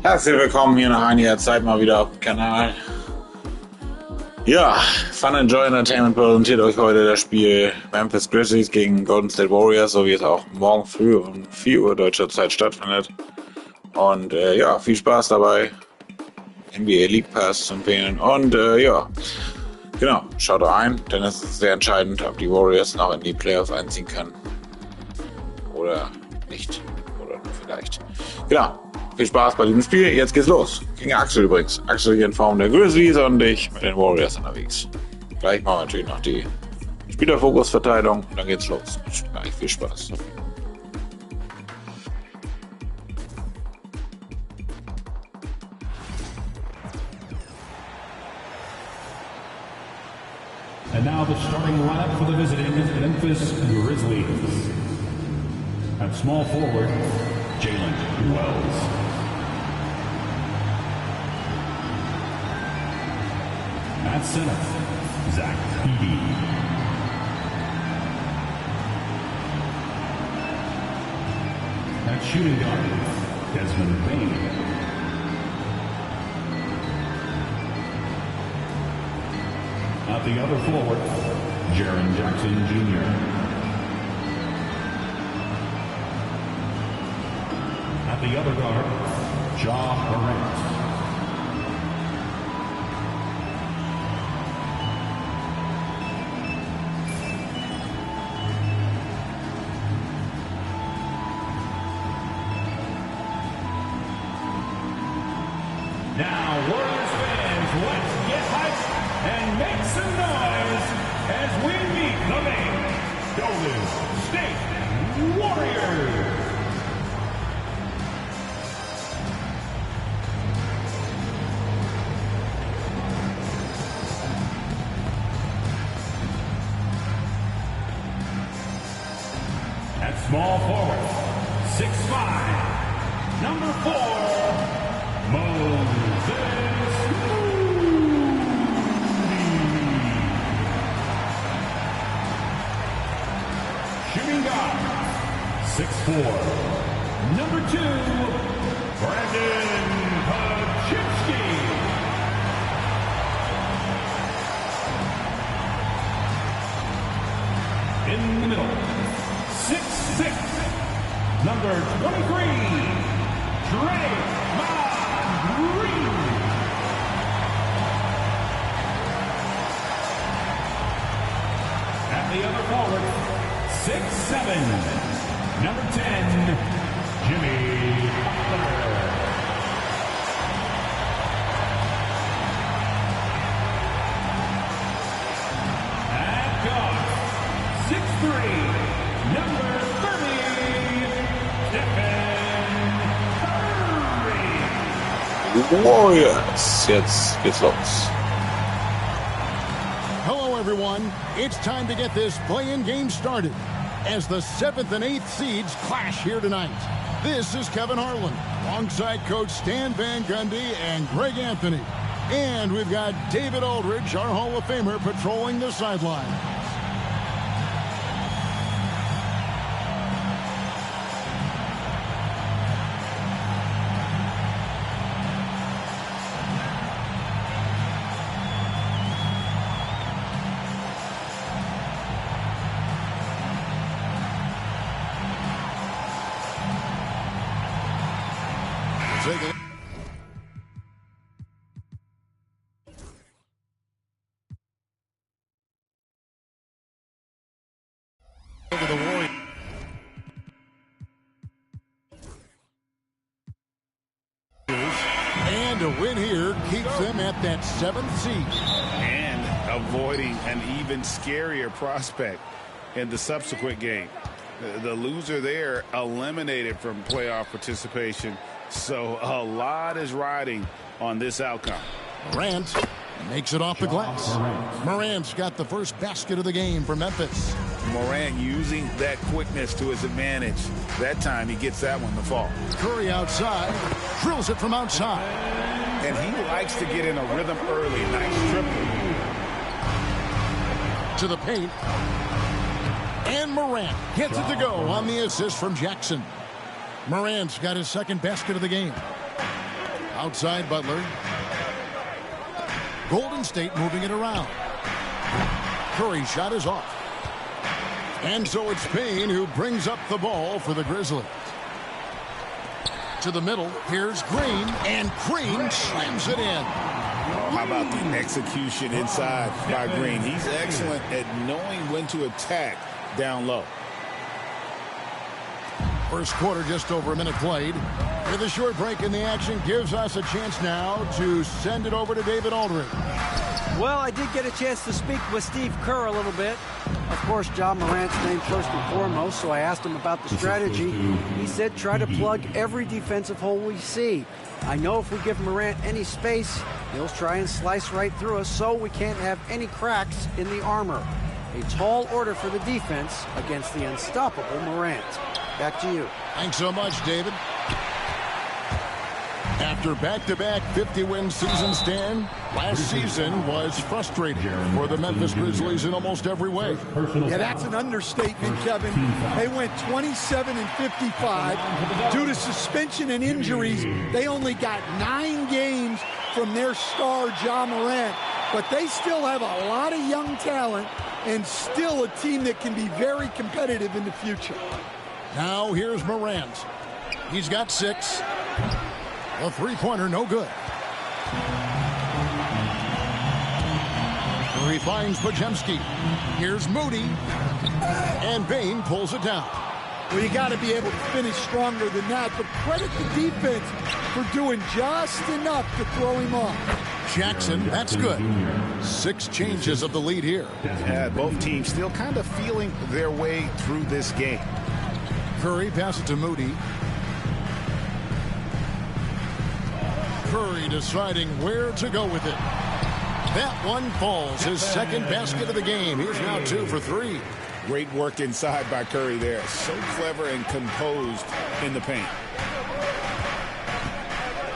Herzlich willkommen hier nach einiger Zeit mal wieder auf dem Kanal. Ja, Fun&Joy Entertainment präsentiert euch heute das Spiel Memphis Grizzlies gegen Golden State Warriors, so wie es auch morgen früh um 4 Uhr deutscher Zeit stattfindet. Und ja, viel Spaß dabei. NBA League Pass zu empfehlen. Und ja, genau, schaut rein, denn es ist sehr entscheidend, ob die Warriors noch in die Playoffs einziehen können. Oder nicht. Oder vielleicht. Genau. Viel Spaß bei diesem Spiel. Jetzt geht's los. Gegen Axel übrigens. Axel hier in Form der Grizzlies und ich mit den Warriors unterwegs. Gleich machen wir natürlich noch die Spielerfokusverteilung und dann geht's los. Gleich viel Spaß. And now the starting lineup for the visiting Memphis Grizzlies. At small forward, Jalen Wells. At center, Zach Edey. At shooting guard, Desmond Bain. At the other forward, Jaren Jackson Jr. At the other guard, Ja Morant. Now, Warriors fans, let's get hyped and make some noise as we meet the main Golden State Warriors. At small forward, 6'5", number 4, Moses. Shooting guard, 6'4", number 2, Brandon Paczynski. In the middle, 6'6", number 23, Draymond Green. At the other forward, 6'7", number 10, Jimmy Butler. At guard, 6'3", number 30, Stephen Curry. Warriors, jetzt geht's los. Hello, everyone. It's time to get this play-in game started as the 7th and 8th seeds clash here tonight. This is Kevin Harlan, alongside Coach Stan Van Gundy and Greg Anthony. And we've got David Aldridge, our Hall of Famer, patrolling the sideline. Over the Warriors. And a win here keeps them at that 7th seed. And avoiding an even scarier prospect in the subsequent game. The loser there eliminated from playoff participation. So a lot is riding on this outcome. Morant makes it off the glass. Morant's got the first basket of the game for Memphis. Morant using that quickness to his advantage. That time he gets that one to fall. Curry outside, drills it from outside. And he likes to get in a rhythm early. Nice triple. To the paint. And Morant gets it to go on the assist from Jackson. Morant's got his second basket of the game. Outside Butler. Golden State moving it around. Curry's shot is off. And so it's Payne who brings up the ball for the Grizzlies. To the middle, here's Green, and Green slams it in. How about the execution inside by Green? He's excellent at knowing when to attack down low. First quarter, just over a minute played. With a short break in the action, gives us a chance now to send it over to David Aldridge. Well, I did get a chance to speak with Steve Kerr a little bit. Of course, Ja Morant's name first and foremost, so I asked him about the strategy. He said try to plug every defensive hole we see. I know if we give Morant any space, he'll try and slice right through us, so we can't have any cracks in the armor. A tall order for the defense against the unstoppable Morant. Back to you. Thanks so much, David. After back-to-back 50-win seasons, Stan, last season was frustrating for the Memphis Grizzlies in almost every way. Yeah, that's an understatement, Kevin. They went 27-55. Due to suspension and injuries, they only got 9 games from their star, Ja Morant. But they still have a lot of young talent and still a team that can be very competitive in the future. Now here's Morant. He's got 6. A three-pointer, no good. He finds Podziemski. Here's Moody. And Payne pulls it down. Well, you got to be able to finish stronger than that, but credit the defense for doing just enough to throw him off. Jackson, that's good. 6 changes of the lead here. Yeah, both teams still kind of feeling their way through this game. Curry passes to Moody. Curry deciding where to go with it. That one falls. His second basket of the game. He's now 2 for 3. Great work inside by Curry there. So clever and composed in the paint.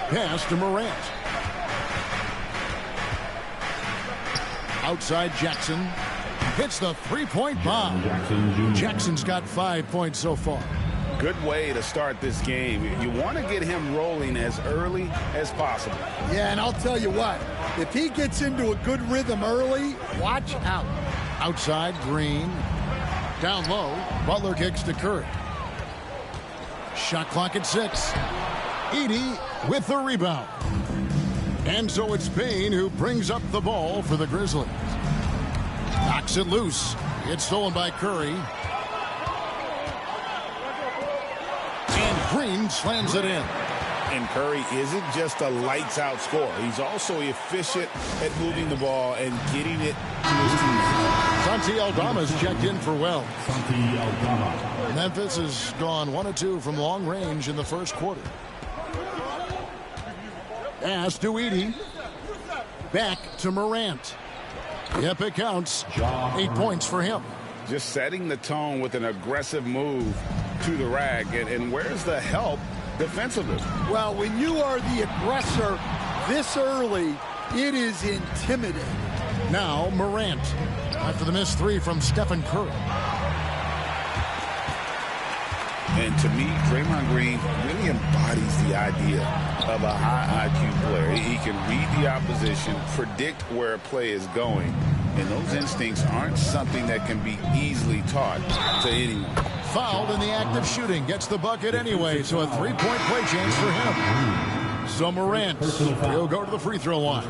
Pass to Morant. Outside Jackson. Hits the three-point bomb. Jackson's got 5 points so far. Good way to start this game. You want to get him rolling as early as possible. Yeah, and I'll tell you what. If he gets into a good rhythm early, watch out. Outside, Green. Down low, Butler kicks to Curry. Shot clock at 6. Edey with the rebound. And so it's Payne who brings up the ball for the Grizzlies. Knocks it loose. It's stolen by Curry. And Green slams it in. And Curry isn't just a lights-out scorer. He's also efficient at moving the ball and getting it to his teammates. Santi Aldama's checked in for well. Memphis has gone 1 of 2 from long range in the first quarter. Pass to Edey. Back to Morant. Yep, it counts. 8 points for him. Just setting the tone with an aggressive move to the rack. And where's the help defensively? Well, when you are the aggressor this early, it is intimidating. Now Morant after the missed 3 from Stephen Curry. And to me, Draymond Green really embodies the idea of a high IQ player. He can read the opposition, predict where a play is going, and those instincts aren't something that can be easily taught to anyone. Fouled in the act of shooting, gets the bucket anyway, so a 3-point play chance for him. So Morant will go to the free throw line.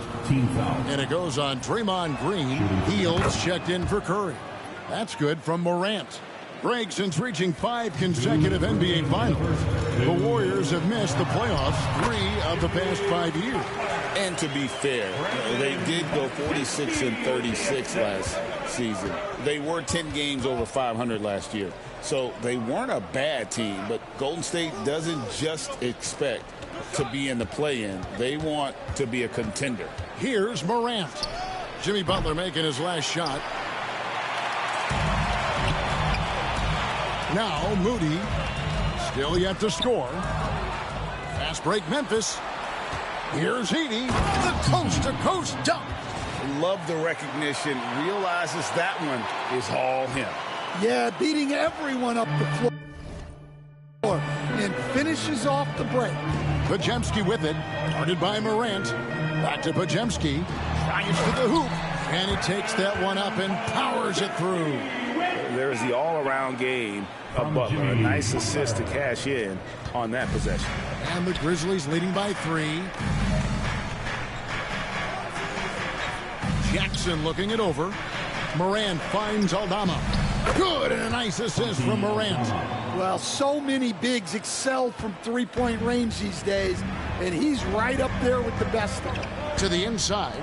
And it goes on Draymond Green. Heels checked in for Curry. That's good from Morant. Break since reaching 5 consecutive NBA Finals. The Warriors have missed the playoffs 3 of the past 5 years. And to be fair, they did go 46-36 last season. They were 10 games over 500 last year. So they weren't a bad team, but Golden State doesn't just expect to be in the play-in. They want to be a contender. Here's Morant. Jimmy Butler making his last shot. Now Moody, still yet to score. Fast break Memphis. Here's Edey, the coast-to-coast dunk. Love the recognition, realizes that one is all him. Yeah, beating everyone up the floor and finishing finishes off the break. Pajemski with it. Guarded by Morant. Back to Pajemski. Drives to the hoop. And he takes that one up and powers it through. There's the all-around game of Butler. A nice assist to cash in on that possession. And the Grizzlies leading by 3. Jackson looking it over. Morant finds Aldama. Good, and a nice assist from Morant. Well, so many bigs excel from three-point range these days, and he's right up there with the best of them. To the inside.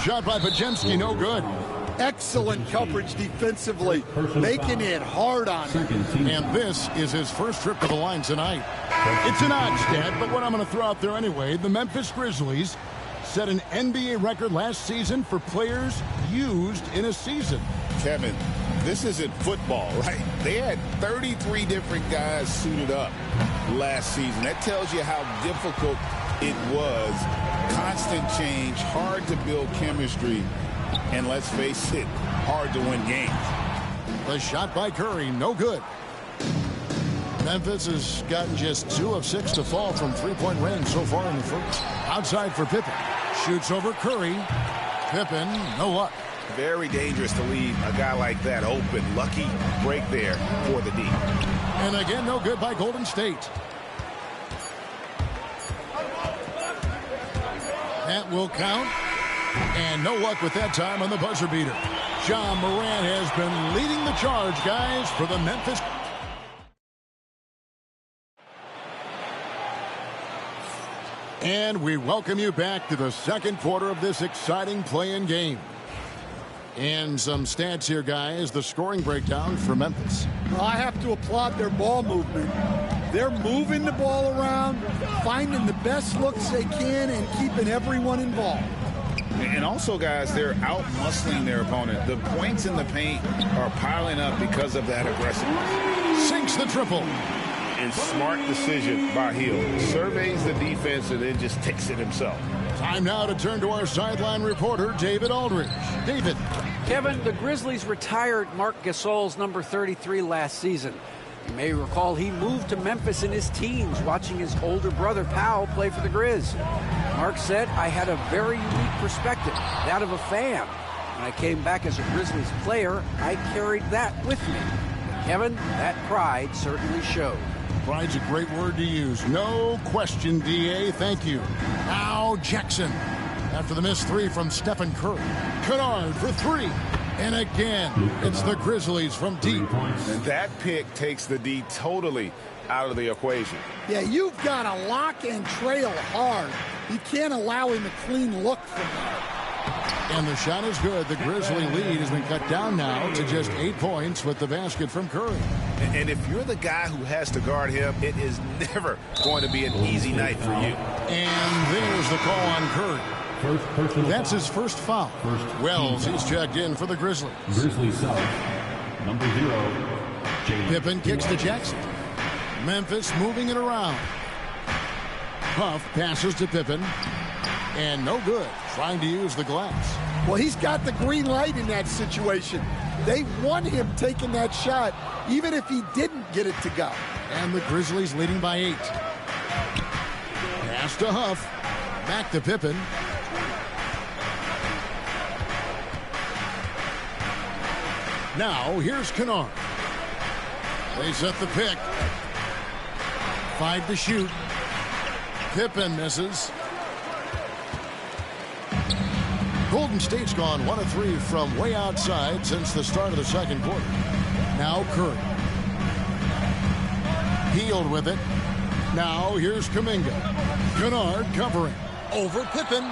Shot by Pajemski, no good. Excellent coverage defensively, making it hard on him. And this is his first trip to the line tonight. It's an odd stat, but what I'm going to throw out there anyway, the Memphis Grizzlies set an NBA record last season for players used in a season. Kevin, this isn't football, right? They had 33 different guys suited up last season. That tells you how difficult it was. Constant change, hard to build chemistry, and let's face it, hard to win games. The shot by Curry, no good. Memphis has gotten just 2 of 6 to fall from three-point range so far in the first. Outside for Pippen. Shoots over Curry. Pippen, no luck. Very dangerous to leave a guy like that open. Lucky break there for the D. And again, no good by Golden State. That will count. And no luck with that time on the buzzer beater. Ja Morant has been leading the charge, guys, for the Memphis. And we welcome you back to the second quarter of this exciting play-in game. And some stats here, guys. The scoring breakdown for Memphis. Well, I have to applaud their ball movement. They're moving the ball around, finding the best looks they can, and keeping everyone involved. And also, guys, they're out-muscling their opponent. The points in the paint are piling up because of that aggressiveness. Sinks the triple. And smart decision by Hill. Surveys the defense and then just takes it himself. Time now to turn to our sideline reporter, David Aldridge. David. Kevin, the Grizzlies retired Marc Gasol's number 33 last season. You may recall he moved to Memphis in his teens, watching his older brother Powell play for the Grizz. Mark said, I had a very unique perspective, that of a fan. When I came back as a Grizzlies player, I carried that with me. But Kevin, that pride certainly showed. Pride's a great word to use. No question, D.A. Thank you. Now Jackson. After the missed 3 from Stephen Curry. Kennard for 3. And again, it's the Grizzlies from deep. And that pick takes the D totally out of the equation. Yeah, you've got to lock and trail hard. You can't allow him a clean look from that. And the shot is good. The Grizzly lead has been cut down now to just 8 points with the basket from Curry. And if you're the guy who has to guard him, it is never going to be an easy night for you. And there's the call on Curry. That's his first foul. Wells, he's checked in for the Grizzlies. Grizzlies South, number 0, Pippen kicks to Jackson. Memphis moving it around. Puff passes to Pippen. And no good. Trying to use the glass. Well, he's got the green light in that situation. They want him taking that shot, even if he didn't get it to go. And the Grizzlies leading by 8. Pass to Huff. Back to Pippen. Now, here's Kennard. They set the pick. 5 to shoot. Pippen misses. Golden State's gone 1 of 3 from way outside since the start of the second quarter. Now Curry. Healed with it. Now here's Kuminga. Kennard covering. Over Pippen.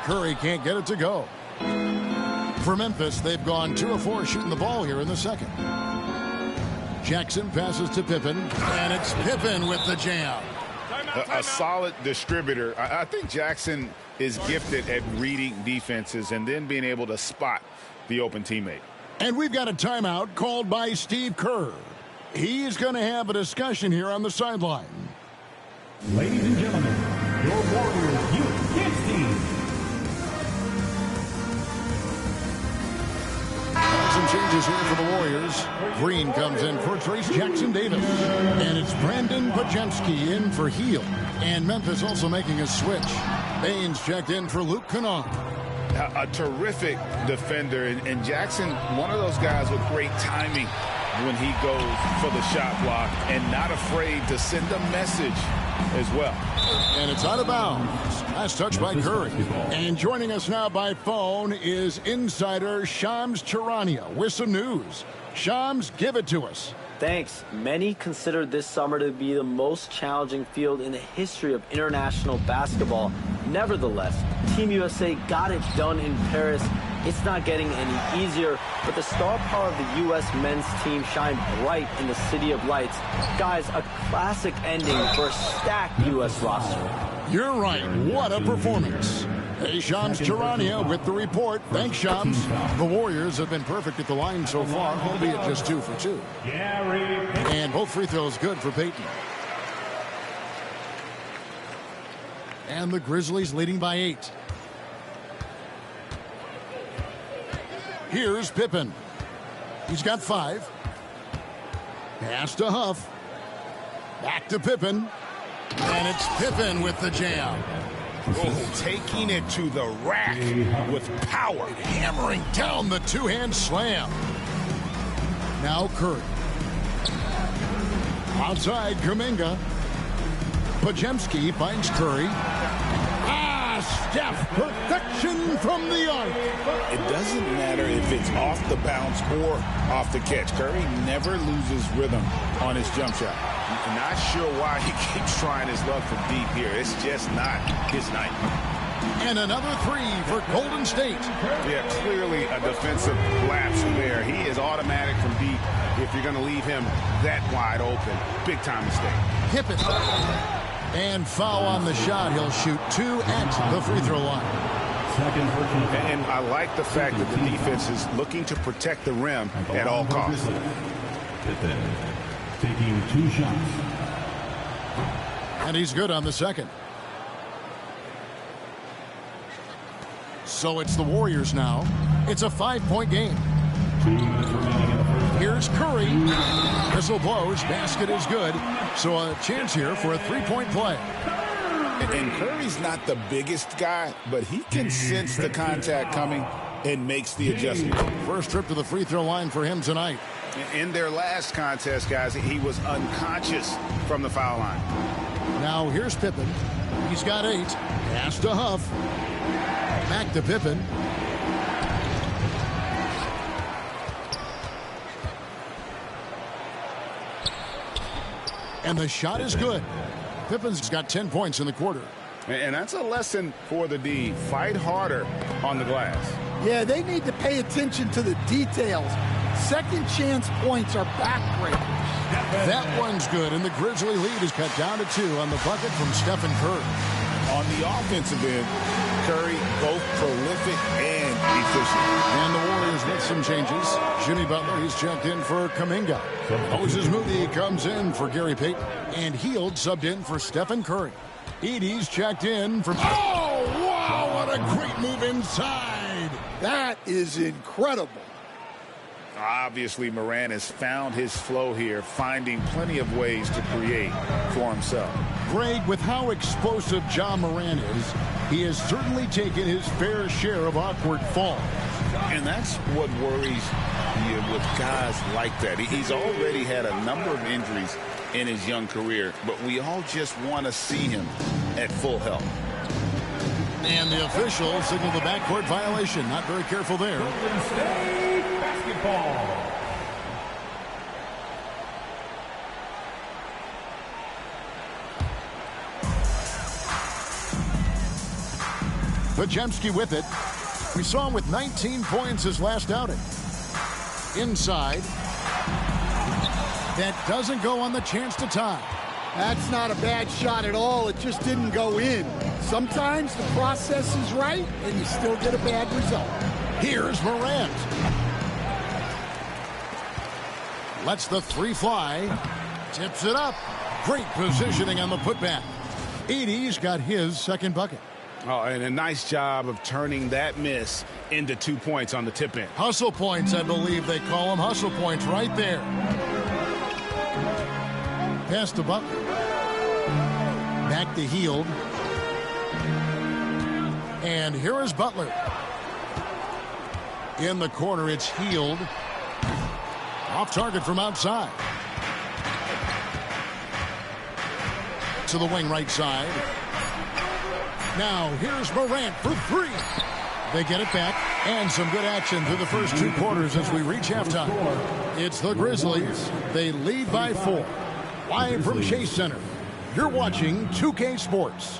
Curry can't get it to go. For Memphis, they've gone 2 of 4 shooting the ball here in the second. Jackson passes to Pippen, and it's Pippen with the jam. A solid distributor. I think Jackson is gifted at reading defenses and then being able to spot the open teammate. And we've got a timeout called by Steve Kerr. He's going to have a discussion here on the sideline. Ladies and gentlemen, your Warriors Youth Kids team. some changes here for the Warriors. Green comes in for Trace Jackson-Davis. And it's Brandon Pajemski in for Heel. And Memphis also making a switch. Baines checked in for Luke Kennard. A terrific defender. And Jackson, one of those guys with great timing when he goes for the shot block and not afraid to send a message as well. And it's out of bounds. Last touch by Curry. And joining us now by phone is insider Shams Charania with some news. Shams, give it to us. Thanks. Many consider this summer to be the most challenging field in the history of international basketball. Nevertheless, Team USA got it done in Paris. It's not getting any easier, but the star power of the U.S. men's team shined bright in the City of Lights. Guys, a classic ending for a stacked U.S. roster. You're right. What a performance. Hey, Shams Charania with the report. Thanks, Shams. The Warriors have been perfect at the line so far, albeit just 2 for 2. And both free throws good for Payton. And the Grizzlies leading by 8. Here's Pippen. He's got 5. Pass to Huff. Back to Pippen. And it's Pippen with the jam. Oh, taking it to the rack with power. Hammering down the two-hand slam. Now Curry. Outside Kuminga. Pajemski finds Curry. Steph, perfection from the arc. It doesn't matter if it's off the bounce or off the catch. Curry never loses rhythm on his jump shot. I'm not sure why he keeps trying his luck from deep here. It's just not his night. And another 3 for Golden State. Yeah, clearly a defensive lapse there. He is automatic from deep if you're going to leave him that wide open. Big time mistake. Pippen. And foul on the shot. He'll shoot 2 at the free throw line. And I like the fact that the defense is looking to protect the rim at all costs. Taking 2 shots. And he's good on the second. So it's the Warriors now. It's a 5-point game. 2 minutes remaining in the first. Here's Curry. Whistle blows. Basket is good. So a chance here for a 3-point play. And Curry's not the biggest guy, but he can sense the contact coming and makes the adjustment. First trip to the free throw line for him tonight. In their last contest, guys, he was unconscious from the foul line. Now here's Pippen. He's got 8. Pass to Huff. Back to Pippen. And the shot is good. Pippen's got 10 points in the quarter. And that's a lesson for the D. Fight harder on the glass. Yeah, they need to pay attention to the details. Second chance points are backbreakers. That one's good, and the Grizzly lead is cut down to 2 on the bucket from Stephen Curry. On the offensive end, Curry both prolific and efficient. And the Warriors with some changes. Jimmy Butler, he's checked in for Kuminga. Moses Moody comes in for Gary Payton. And Hield subbed in for Stephen Curry. Edey's checked in for... Oh, wow, what a great move inside. That is incredible. Obviously, Morant has found his flow here, finding plenty of ways to create for himself. Greg, with how explosive Ja Morant is, he has certainly taken his fair share of awkward falls. And that's what worries you with guys like that. He's already had a number of injuries in his young career, but we all just want to see him at full health. And the official signaled the backcourt violation. Not very careful there. Golden State basketball. Pajemski with it. We saw him with 19 points his last outing. Inside. That doesn't go on the chance to tie. That's not a bad shot at all. It just didn't go in. Sometimes the process is right, and you still get a bad result. Here's Morant. Lets the 3 fly. Tips it up. Great positioning on the putback. Edey's got his second bucket. Oh, and a nice job of turning that miss into 2 points on the tip in. Hustle points, I believe they call them. Hustle points right there. Pass to Butler. Back to Hield. And here is Butler. In the corner, it's Hield. Off target from outside. To the wing right side. Now here's Morant for three. They get it back, and some good action through the first 2 quarters as we reach halftime. It's the Grizzlies. They lead by 4. Live from Chase Center, you're watching 2K Sports.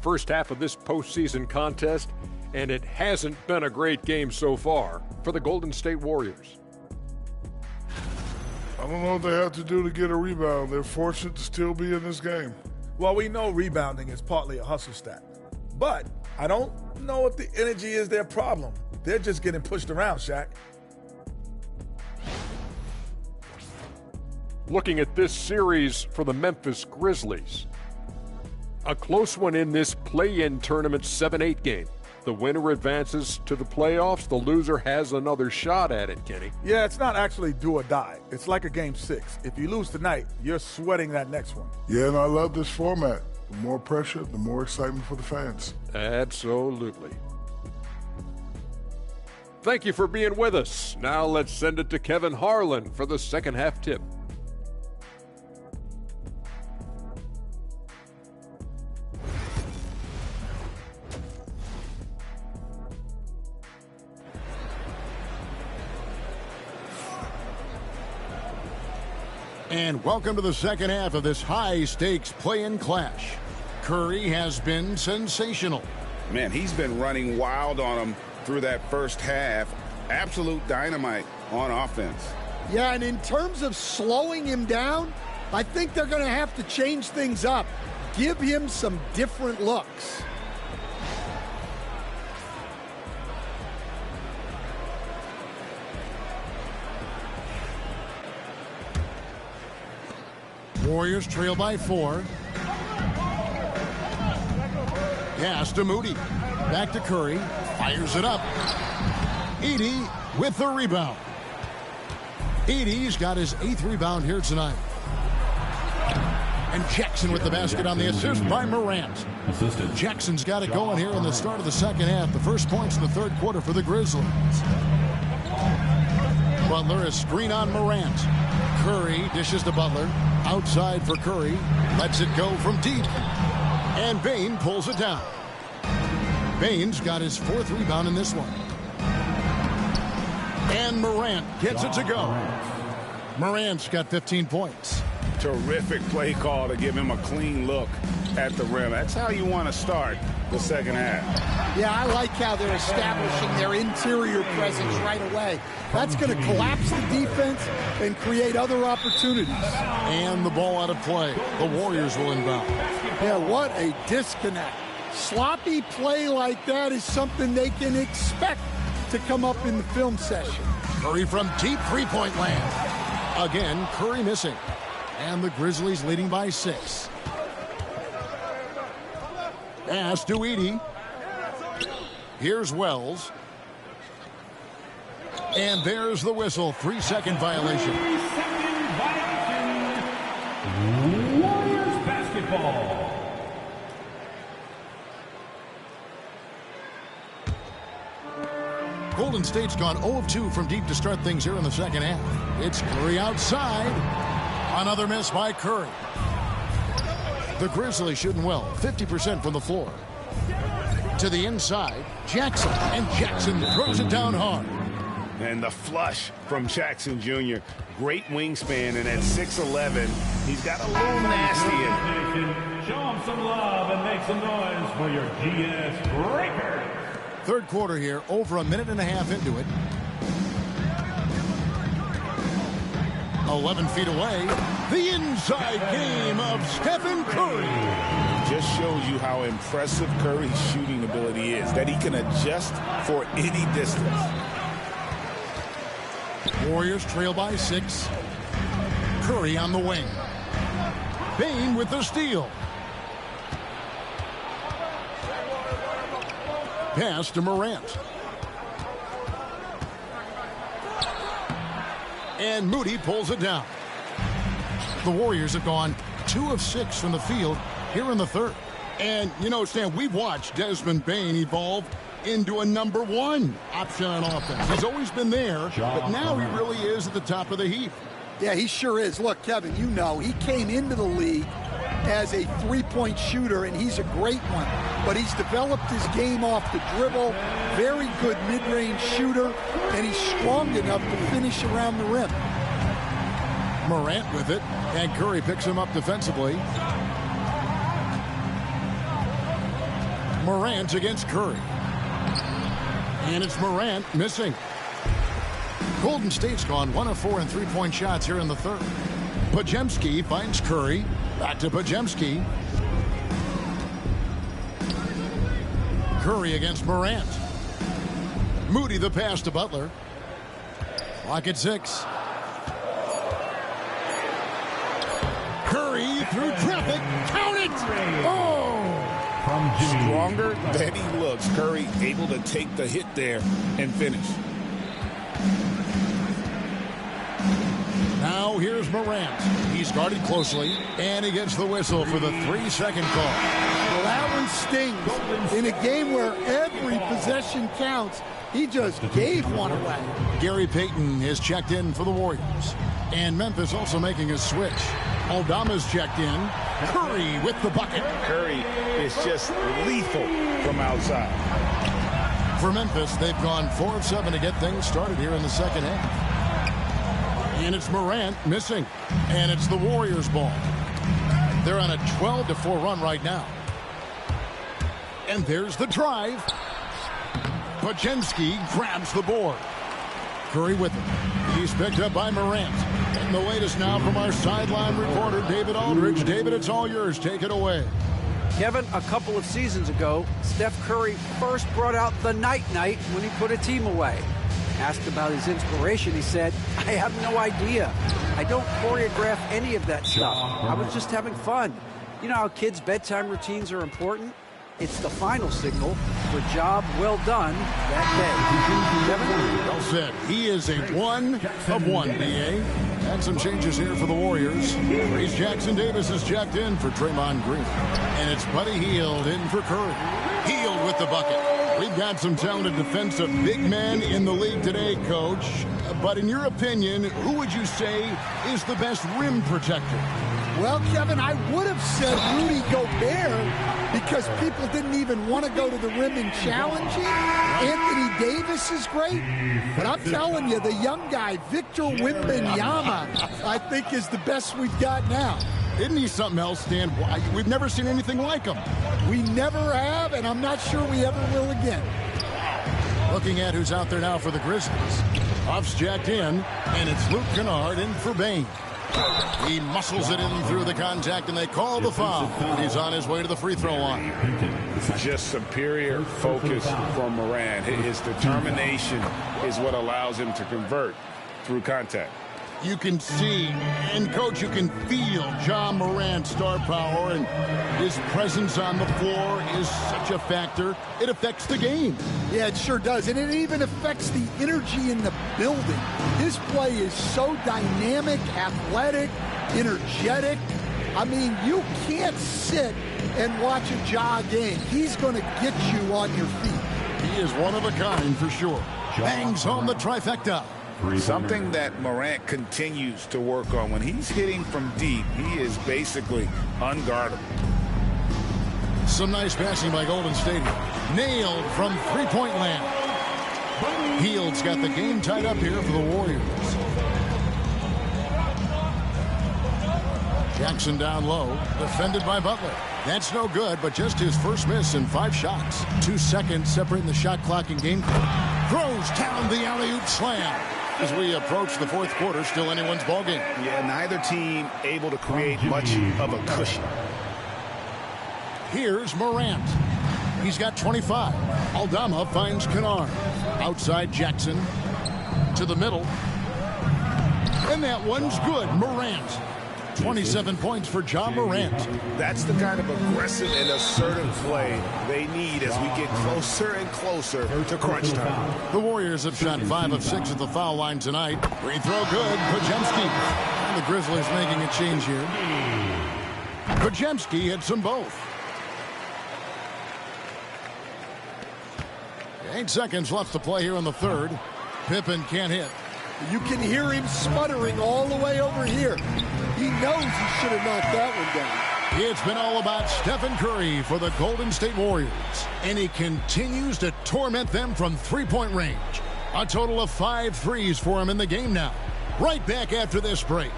First half of this postseason contest, and it hasn't been a great game so far for the Golden State Warriors. I don't know what they have to do to get a rebound. They're fortunate to still be in this game. Well, we know rebounding is partly a hustle stat. But I don't know if the energy is their problem. They're just getting pushed around, Shaq. Looking at this series for the Memphis Grizzlies. A close one in this play-in tournament 7-8 game. The winner advances to the playoffs. The loser has another shot at it, Kenny. Yeah, it's not actually do or die. It's like a game 6. If you lose tonight, you're sweating that next one. Yeah, and I love this format. The more pressure, the more excitement for the fans. Absolutely. Thank you for being with us. Now let's send it to Kevin Harlan for the second half tip. And welcome to the second half of this high-stakes play-in clash. Curry has been sensational. Man, he's been running wild on them through that first half. Absolute dynamite on offense. Yeah, and in terms of slowing him down, I think they're going to have to change things up. Give him some different looks. Warriors trail by 4. Pass to Moody. Back to Curry. Fires it up. Edey with the rebound. Edey's got his 8th rebound here tonight. And Jackson with the basket on the assist by Morant. Jackson's got it going here in the start of the second half. The first points in the third quarter for the Grizzlies. Butler is screen on Morant. Curry dishes to Butler. Outside for Curry. Lets it go from deep. And Bane pulls it down. Bane's got his 4th rebound in this one. And Morant gets it to go. Morant's got 15 points. Terrific play call to give him a clean look at the rim. That's how you want to start the second half. Yeah, I like how they're establishing their interior presence right away. That's going to collapse the defense and create other opportunities. And the ball out of play. The Warriors will inbound. Yeah, what a disconnect. Sloppy play like that is something they can expect to come up in the film session. Curry from deep three-point land. Again, Curry missing. And the Grizzlies leading by 6. Pass to Edey. Here's Wells. And there's the whistle. 3-second violation. 3-second violation. Warriors basketball. Golden State's gone 0 of 2 from deep to start things here in the second half. It's Curry outside. Another miss by Curry. The Grizzlies shooting well, 50% from the floor. To the inside, Jackson, and Jackson throws it down hard. And the flush from Jackson Jr. Great wingspan, and at 6'11", he's got a little nasty in it. Show him some love and make some noise for your GS Breakers. Third quarter here, over a minute and a half into it. 11 feet away, the inside game of Stephen Curry. just shows you how impressive Curry's shooting ability is, that he can adjust for any distance. Warriors trail by 6. Curry on the wing. Bane with the steal. Pass to Morant. And Moody pulls it down. The Warriors have gone 2 of 6 from the field here in the third. And, you know, Stan, we've watched Desmond Bane evolve into a number 1 option on offense. He's always been there, but now he really is at the top of the heap. Yeah, he sure is. Look, Kevin, you know, he came into the league as a three-point shooter, and he's a great one. But he's developed his game off the dribble, very good mid-range shooter, and he's strong enough to finish around the rim. Morant with it, and Curry picks him up defensively. Morant against Curry. And it's Morant missing. Golden State's gone 1 of 4 in three-point shots here in the third. Podziemski finds Curry. Back to Podziemski. Curry against Morant. Moody the pass to Butler. Clock at 6. Curry through traffic. Count it! Oh! Stronger than he looks. Curry able to take the hit there and finish. Now here's Morant. He's guarded closely, and he gets the whistle for the 3-second call. Well, that one stings. In a game where every possession counts, he just gave one away. Gary Payton is checked in for the Warriors. And Memphis also making a switch. Aldama's checked in. Curry with the bucket. Curry is just lethal from outside. For Memphis, they've gone 4 of 7 to get things started here in the second half. And it's Morant missing. And it's the Warriors' ball. They're on a 12-4 run right now. And there's the drive. Podziemski grabs the board. Curry with it. He's picked up by Morant. And the latest now from our sideline reporter, David Aldridge. David, it's all yours. Take it away. Kevin, a couple of seasons ago, Steph Curry first brought out the night-night when he put a team away. Asked about his inspiration, he said, I have no idea. I don't choreograph any of that stuff. I was just having fun. You know how kids' bedtime routines are important? It's the final signal for job well done that day. Kevin? Well said. He is a 1 of 1, B.A. And some changes here for the Warriors. Reese Jackson-Davis is checked in for Draymond Green. And it's Buddy Hield in for Curry. Hield with the bucket. We've got some talented defensive big men in the league today, Coach. But in your opinion, who would you say is the best rim protector? Well, Kevin, I would have said Rudy Gobert because people didn't even want to go to the rim and challenge him. Anthony Davis is great. But I'm telling you, the young guy, Victor Wembanyama, I think is the best we've got now. Isn't he something else, Stan? We've never seen anything like him. We never have, and I'm not sure we ever will again. Looking at who's out there now for the Grizzlies. Huff's jacked in, and it's Luke Kennard in for Bane. He muscles it in through the contact, and they call the foul. He's on his way to the free throw line. Just superior focus from Morant. His determination is what allows him to convert through contact. You can see, and Coach, you can feel Ja Morant's star power, and his presence on the floor is such a factor. It affects the game. Yeah, it sure does, and it even affects the energy in the building. His play is so dynamic, athletic, energetic. I mean, you can't sit and watch a Ja game. He's going to get you on your feet. He is one of a kind for sure. Bangs home the trifecta. Something that Morant continues to work on. When he's hitting from deep, he is basically unguardable. Some nice passing by Golden State. Nailed from three-point land. Hield's got the game tied up here for the Warriors. Jackson down low, defended by Butler. That's no good, but just his first miss in 5 shots. 2 seconds separating the shot clock and game clock. Throws down the alley-oop slam. As we approach the fourth quarter, still anyone's ballgame. Yeah, neither team able to create much of a cushion. Here's Morant. He's got 25. Aldama finds Kennard. Outside Jackson. To the middle. And that one's good. Morant. 27 points for John Morant. That's the kind of aggressive and assertive play they need as we get closer and closer to crunch time. The Warriors have shot 5 of 6 at the foul line tonight. Free throw good. Podziemski. And the Grizzlies making a change here. Podziemski hits them both. 8 seconds left to play here in the third. Pippen can't hit. You can hear him sputtering all the way over here. He knows he should have knocked that one down. It's been all about Stephen Curry for the Golden State Warriors. And he continues to torment them from three-point range. A total of 5 threes for him in the game now. Right back after this break.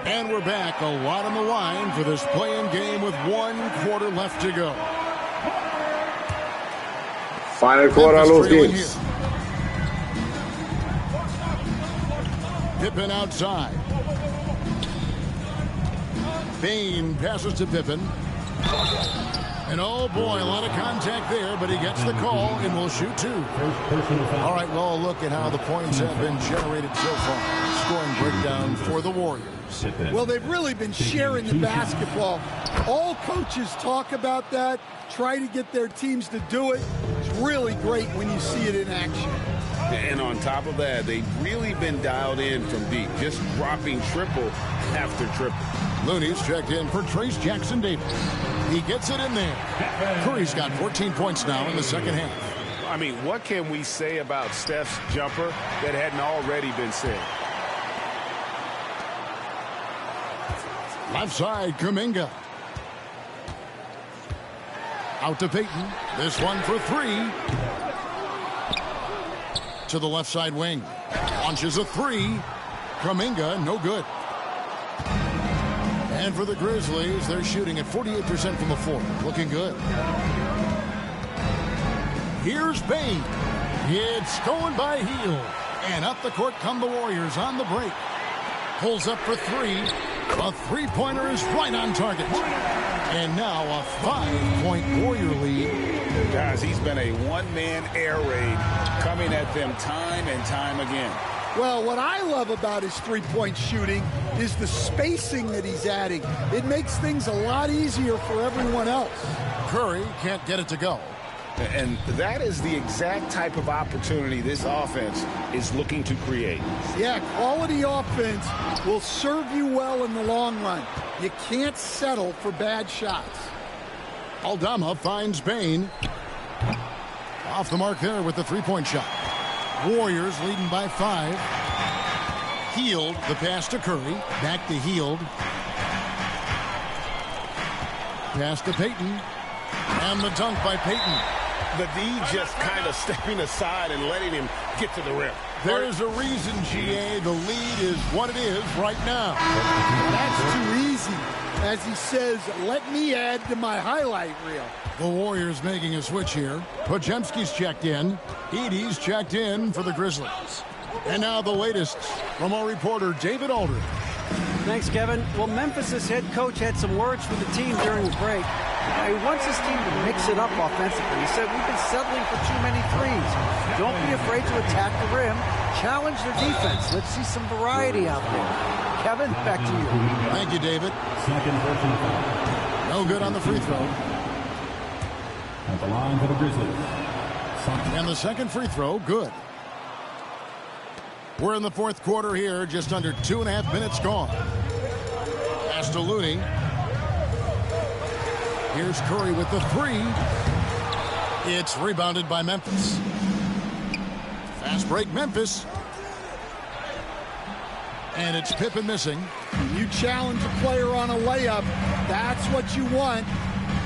And we're back, a lot on the line for this play-in game with 1 quarter left to go. Final Quarter, los geht's. Pippen outside. Bane passes to Pippen. And oh boy, a lot of contact there, but he gets the call and will shoot 2. All right, well, look at how the points have been generated so far. Scoring breakdown for the Warriors. Well, they've really been sharing the basketball. All coaches talk about that, try to get their teams to do it. It's really great when you see it in action. And on top of that, they've really been dialed in from deep, just dropping triple after triple. Looney's checked in for Trace Jackson-Davis. He gets it in there. Curry's got 14 points now in the second half. I mean, what can we say about Steph's jumper that hadn't already been said? Left side, Kuminga. Out to Payton. This one for 3. To the left side wing. Launches a 3. Kuminga, no good. And for the Grizzlies, they're shooting at 48% from the floor. Looking good. Here's Bane. It's going by heel. And up the court come the Warriors on the break. Pulls up for 3. A three-pointer is right on target. And now a 5-point Warrior lead. Guys, he's been a one-man air raid coming at them time and time again. Well, what I love about his three-point shooting is the spacing that he's adding. It makes things a lot easier for everyone else. Curry can't get it to go. And that is the exact type of opportunity this offense is looking to create. Yeah, quality offense will serve you well in the long run. You can't settle for bad shots. Aldama finds Bane. Off the mark there with the three-point shot. Warriors leading by 5. Hield, the pass to Curry. Back to Hield. Pass to Payton. And the dunk by Payton. The D just kind of stepping aside and letting him get to the rim. There's a reason, GA. The lead is what it is right now. That's too easy. As he says, let me add to my highlight reel. The Warriors making a switch here. Podziemski's checked in. Edey's checked in for the Grizzlies. And now the latest from our reporter, David Aldridge. Thanks, Kevin. Well, Memphis' head coach had some words for the team during the break. He wants his team to mix it up offensively. He said, we've been settling for too many threes. Don't be afraid to attack the rim. Challenge their defense. Let's see some variety out there. Kevin, back to you. Thank you, David. No good on the free throw. At the line for the Grizzlies. And the second free throw, good. We're in the fourth quarter here, just under 2.5 minutes gone. Pass to Looney. Here's Curry with the 3. It's rebounded by Memphis. Fast break, Memphis. And it's Pippen missing. When you challenge a player on a layup, that's what you want.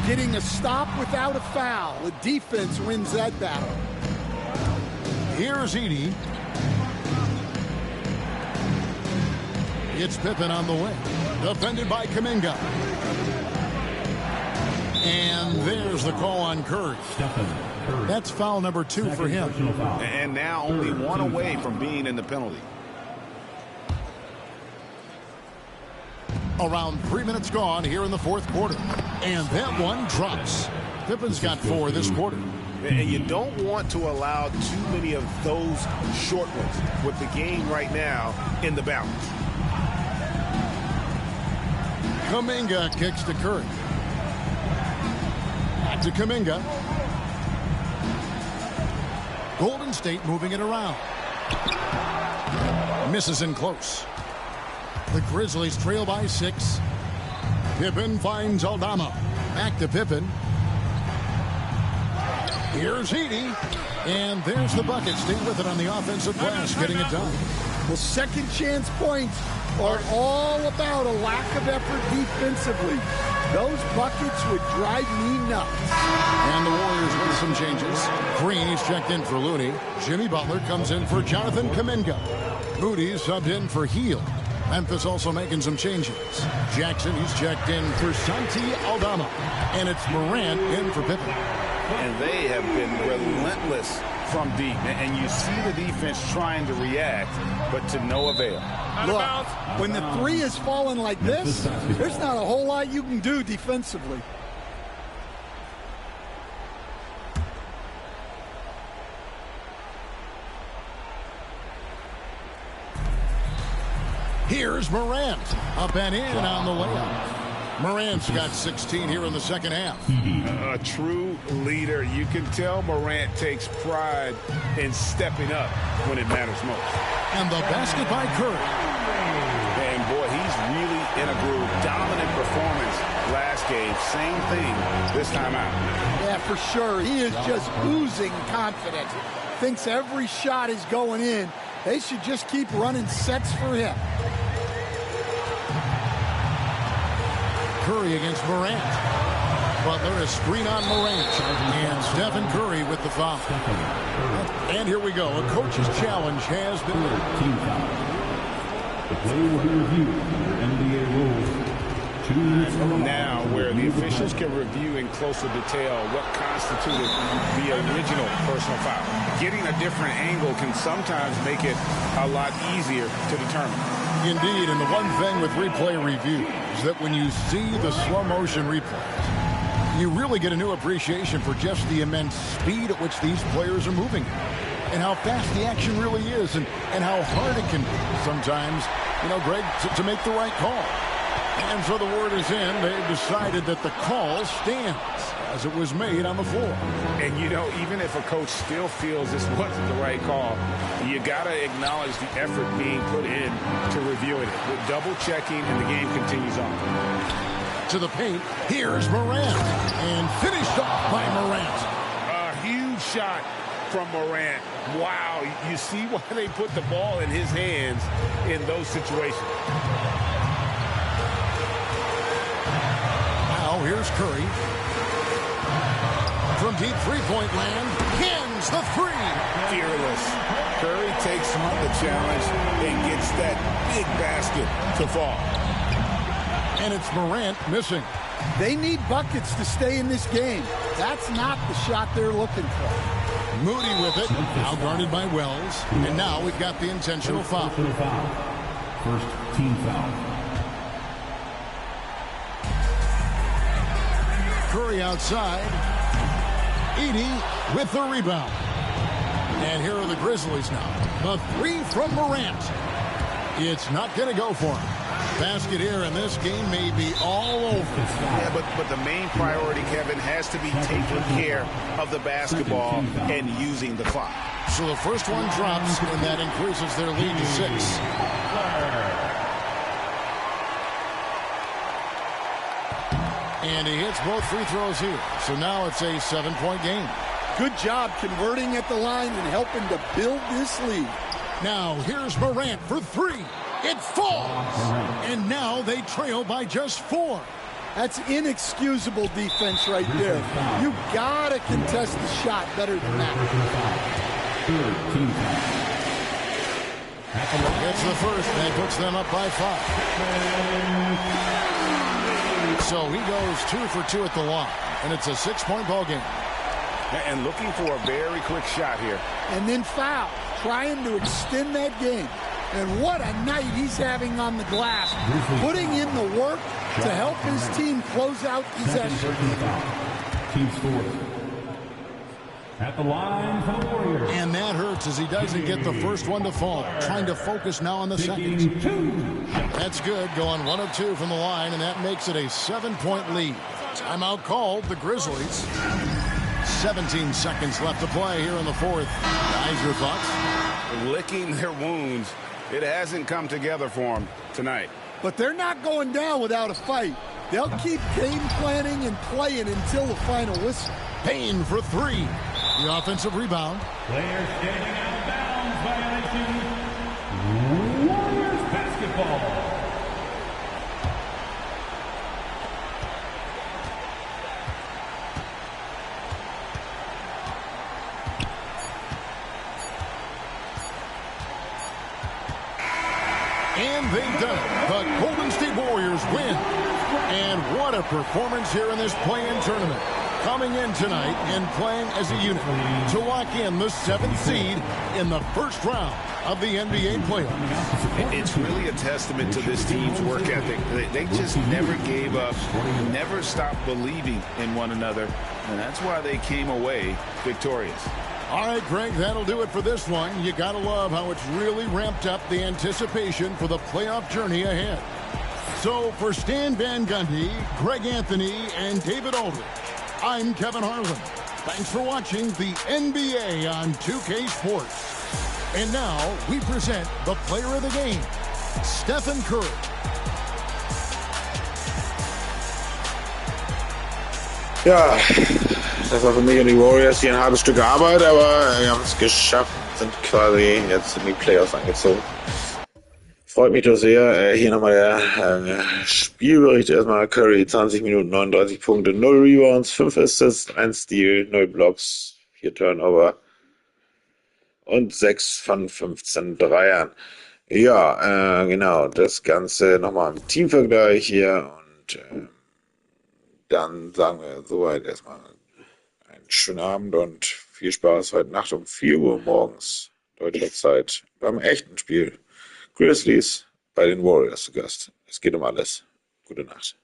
Getting a stop without a foul. The defense wins that battle. Here's Edey. It's Pippen on the wing. Defended by Kuminga. And there's the call on Curry. That's foul number 2 for him. And now only one away from being in the penalty. Around 3 minutes gone here in the fourth quarter. And that one drops. Pippen's got 4 this quarter. And you don't want to allow too many of those short ones with the game right now in the balance. Kuminga kicks to Curry. Back to Kuminga. Golden State moving it around. Misses in close. The Grizzlies trail by 6. Pippen finds Aldama. Back to Pippen. Here's Edey. And there's the bucket. Stay with it on the offensive glass, getting it done. Well, second chance points are all about a lack of effort defensively. Those buckets would drive me nuts. And the Warriors with some changes. Green is checked in for Looney. Jimmy Butler comes in for Jonathan Kuminga. Moody's subbed in for Heel. Memphis also making some changes. Jackson, he's checked in for Santi Aldama. And it's Morant in for Pippen. And they have been relentless from deep. And you see the defense trying to react, but to no avail. Look, when the 3 is falling like this, there's not a whole lot you can do defensively. Here's Morant. Up and in on the layup. Morant's got 16 here in the second half. A true leader. You can tell Morant takes pride in stepping up when it matters most. And the basket by Curry. And boy, he's really in a groove. Dominant performance last game. Same thing this time out. Yeah, for sure. He is just oozing confidence. Thinks every shot is going in. They should just keep running sets for him. Curry against Morant. Butler a screen on Morant. And Stephen Curry with the foul. And here we go. A coach's challenge has been team foul. The play will be reviewed under NBA rules. 2 minutes now where the officials can review in closer detail what constituted the original personal foul. Getting a different angle can sometimes make it a lot easier to determine. Indeed, and the one thing with replay review is that when you see the slow motion replays, you really get a new appreciation for just the immense speed at which these players are moving and how fast the action really is and how hard it can be sometimes, Greg, to make the right call. And so the word is in. They've decided that the call stands as it was made on the floor. And, even if a coach still feels this wasn't the right call, you got to acknowledge the effort being put in to reviewing it. With double-checking, and the game continues on. To the paint, here's Morant. And finished off by Morant. A huge shot from Morant. Wow, you see why they put the ball in his hands in those situations. Here's Curry. From deep three-point land, hits the 3. Fearless. Curry takes on the challenge and gets that big basket to fall. And it's Morant missing. They need buckets to stay in this game. That's not the shot they're looking for. Moody with it, now guarded by Wells. And now we've got the intentional foul. First team foul. Curry outside. Edey with the rebound. And here are the Grizzlies now. The 3 from Morant. It's not going to go for him. Basket here, and this game may be all over. Yeah, but the main priority, Kevin, has to be taking care of the basketball and using the clock. So the first one drops, and that increases their lead to 6. And he hits both free throws here. So now it's a 7-point game. Good job converting at the line and helping to build this lead. Now here's Morant for 3. It falls. And now they trail by just 4. That's inexcusable defense right there. You got to contest the shot better than that. Gets the first, and puts them up by 5. So he goes 2 for 2 at the line, and it's a 6-point ball game. And looking for a very quick shot here. And then foul, trying to extend that game. And what a night he's having on the glass, putting in the work to help his team close out possession. Team scores. At the line for the Warriors. And that hurts as he doesn't get the first one to fall. Trying to focus now on the second. That's good, going 1 of 2 from the line, and that makes it a 7-point lead. Timeout called, the Grizzlies. 17 seconds left to play here in the fourth. Guys, your thoughts? Licking their wounds. It hasn't come together for them tonight. But they're not going down without a fight. They'll keep game planning and playing until the final whistle. Payne for 3. The offensive rebound. Player standing out of bounds violation. Warriors basketball. And they've done it. The Golden State Warriors win. And what a performance here in this play-in tournament. Coming in tonight and playing as a unit to lock in the 7th seed in the first round of the NBA playoffs. It's really a testament to this team's work ethic. They just never gave up, never stopped believing in one another, and that's why they came away victorious. All right, Greg, that'll do it for this one. You gotta love how it's really ramped up the anticipation for the playoff journey ahead. So for Stan Van Gundy, Greg Anthony, and David Aldridge, I'm Kevin Harlan. Thanks for watching the NBA on 2K Sports. And now we present the player of the game, Stephen Curry. Ja, das war für mich und die Warriors hier ein hartes Stück Arbeit, aber wir haben es geschafft, sind quasi jetzt in die Playoffs angezogen. Freut mich doch sehr. Hier nochmal der Spielbericht. Erstmal Curry, 20 Minuten, 39 Punkte, 0 Rebounds, 5 Assists, 1 Steal, 0 Blocks, 4 Turnover und 6 von 15 Dreiern. Ja, genau, das Ganze nochmal im Teamvergleich hier und dann sagen wir soweit erstmal einen schönen Abend und viel Spaß heute Nacht um 4 Uhr morgens deutscher Zeit beim echten Spiel. Grizzlies bei den Warriors zu Gast. Es geht um alles. Gute Nacht.